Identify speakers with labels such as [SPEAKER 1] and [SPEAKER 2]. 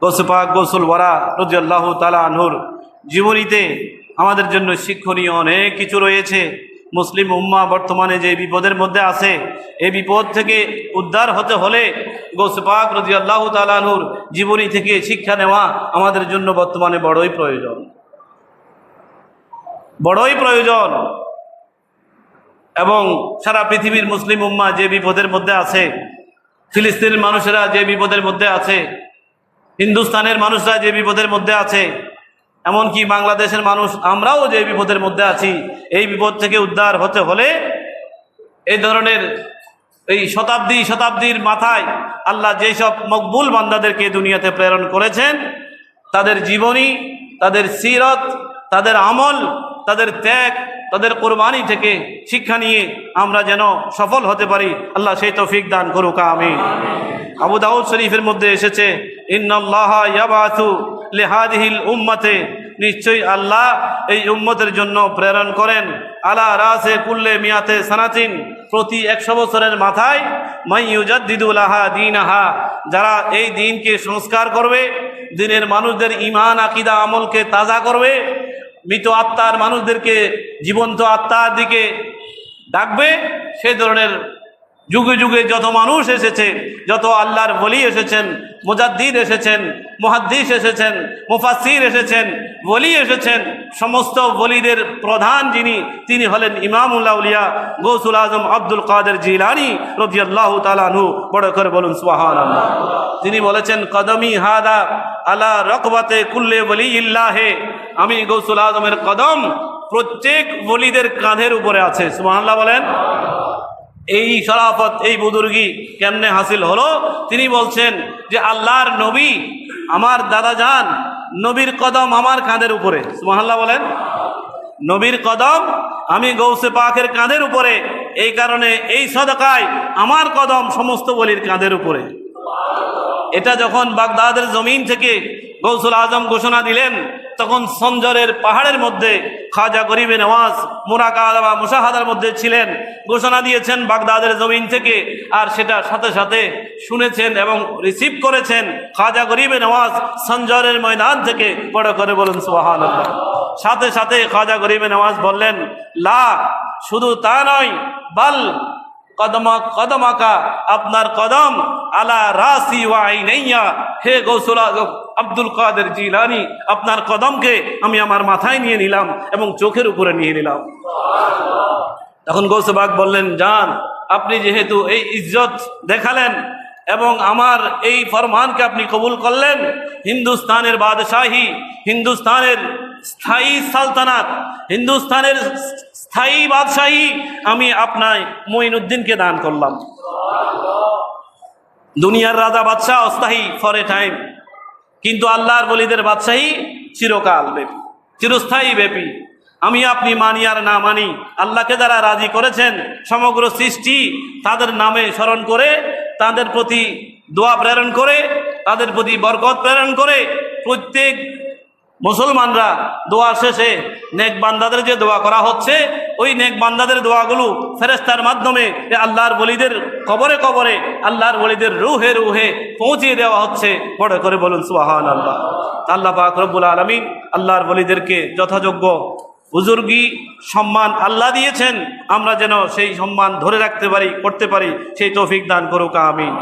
[SPEAKER 1] গৌসে পাক গৌসুল ওয়ারা রাদিয়াল্লাহু তাআলা আনহুর জীবনীতে আমাদের জন্য শিক্ষণীয় অনেক কিছু রয়েছে। মুসলিম উম্মাহ বর্তমানে যে বিপদের মধ্যে আছে, এই বিপদ থেকে উদ্ধার হতে হলে গৌসে পাক রাদিয়াল্লাহু তাআলা আনহুর জীবনী থেকে শিক্ষা নেওয়া আমাদের জন্য বর্তমানে বড়ই প্রয়োজন, বড়ই প্রয়োজন। এবং সারা পৃথিবীর মুসলিম উম্মাহ যে বিপদের মধ্যে আছে, ফিলিস্তিনের মানুষেরা যে বিপদের মধ্যে আছে, হিন্দুস্তানের মানুষরা যে বিপদের মধ্যে আছে, এমনকি বাংলাদেশের মানুষ আমরাও যে বিপদের মধ্যে আছি, এই বিপদ থেকে উদ্ধার হতে হলে এই ধরনের এই শতাব্দীর মাথায় আল্লাহ যেসব মকবুল বান্দাদেরকে দুনিয়াতে প্রেরণ করেছেন, তাদের জীবনী, তাদের সিরত, তাদের আমল, তাদের ত্যাগ, তাদের কোরবানি থেকে শিক্ষা নিয়ে আমরা যেন সফল হতে পারি, আল্লাহ সেই তৌফিক দান করুক, আমিন। আবু দাউদ শরীফের মধ্যে এসেছে, ইন্নাল্লাহা ইয়াবাসু লিহাদিহিল উম্মতে, নিশ্চয়ই আল্লাহ এই উম্মতের জন্য প্রেরণ করেন, আলা রাসে কুল্লে মিয়াতে সানাতিন, প্রতি 100 বছরের মাথায়, মান ইউজাদ্দিদু লাহা দীনাহা, যারা এই দ্বীনকে সংস্কার করবে, দ্বীনের মানুষদের ঈমান আকীদা আমলকে তাজা করবে, মৃত আত্মার মানুষদেরকে জীবন্ত আত্মার দিকে ডাকবে। সেই ধরনের যুগে যুগে যত মানুষ এসেছে, যত আল্লাহর ওলি এসেছেন, মুজাদ্দিদ এসেছেন, মুহাদ্দিস এসেছেন, মুফাসসির এসেছেন, ওলি এসেছেন, সমস্ত ওলিদের প্রধান যিনি, তিনি হলেন ইমামুল আউলিয়া গৌসুল আজম আব্দুল কাদের জিলানী রাদিয়াল্লাহু তাআলা আনহু। বড় করে বলুন সুবহানাল্লাহ। তিনি বলেছেন, কদমি হাদা আলা রকবাতে কুল্লে ওলিইল্লাহে, আমি গৌসুল আজমের কদম প্রত্যেক ওলিদের কাঁধের উপরে আছে। সুবহানাল্লাহ বলেন। এই শরাফত, এই বুজুর্গি কেমনে হাসিল হলো? তিনি বলছেন যে আল্লাহর নবী আমার দাদা যান, নবীর কদম আমার কাঁধের উপরে। সুবহানাল্লাহ বলেন। নবীর কদম আমি গৌসে পাকের কাঁধের উপরে, এই কারণে এই সদকায় আমার কদম সমস্ত ওলির কাঁধের উপরে। এটা যখন বাগদাদের জমিন থেকে গৌসুল আজম ঘোষণা দিলেন, তখন সঞ্জরের পাহাড়ের মধ্যে খাজা গরিবে নওয়াজ মুরাকাবা মুশাহাদার মধ্যে ছিলেন, ঘোষণা দিয়েছেন বাগদাদের জমিন থেকে, আর সেটা সাথে সাথে শুনেছেন এবং রিসিভ করেছেন খাজা গরিবে নওয়াজ সঞ্জরের ময়দান থেকে। বড় করে বলুন সুবহানাল্লাহ। সাথে সাথে খাজা গরিবে নওয়াজ বললেন, লা, শুধু তা নয়, বাল কদমাকা, আপনার কদম আলা রাসি ওয়া আইনাইয়া, হে গৌসুল আজম আব্দুল কাদের জিলানী, আপনার কদমকে আমি আমার মাথায় নিয়ে নিলাম এবং চোখের উপরে নিয়ে নিলাম। তখন গৌসে পাক বললেন, যান, আপনি যেহেতু এই ইজ্জত দেখালেন এবং আমার এই ফরমানকে আপনি কবুল করলেন, হিন্দুস্তানের বাদশাহী, হিন্দুস্তানের স্থায়ী সালতানাত, হিন্দুস্তানের স্থায়ী বাদশাহী আমি আপনার মঈনুদ্দিনকে দান করলাম। দুনিয়ার রাজা বাদশাহ অস্থায়ী, ফর এ টাইম, কিন্তু আল্লাহর ওলিদের বাদশাহী চিরকাল ব্যাপী, চিরস্থায়ী ব্যাপী। আমি আপনি মানি আর না মানি, আল্লাহকে যারা রাজি করেছেন, সমগ্র সৃষ্টি তাদের নামে স্মরণ করে, তাদের প্রতি দোয়া প্রেরণ করে, তাদের প্রতি বরকত প্রেরণ করে, প্রত্যেক মুসলমানরা দোয়া শেষে নেক বান্দাদের যে দোয়া করা হচ্ছে, ওই নেক বান্দাদের দোয়াগুলো ফেরেশতার মাধ্যমে আল্লাহর ওলিদের কবরে কবরে, আল্লাহর ওলিদের রুহে রুহে পৌঁছিয়ে দেওয়া হচ্ছে। বড় করে বলুন সুবহানাল্লাহ। আল্লাহ পাক রব্বুল আলামিন আল্লাহর ওলিদেরকে যথাযোগ্য বুজুর্গি সম্মান আল্লাহ দিয়েছেন, আমরা যেন সেই সম্মান ধরে রাখতে পারি, করতে পারি, সেই তৌফিক দান করুক, আমিন।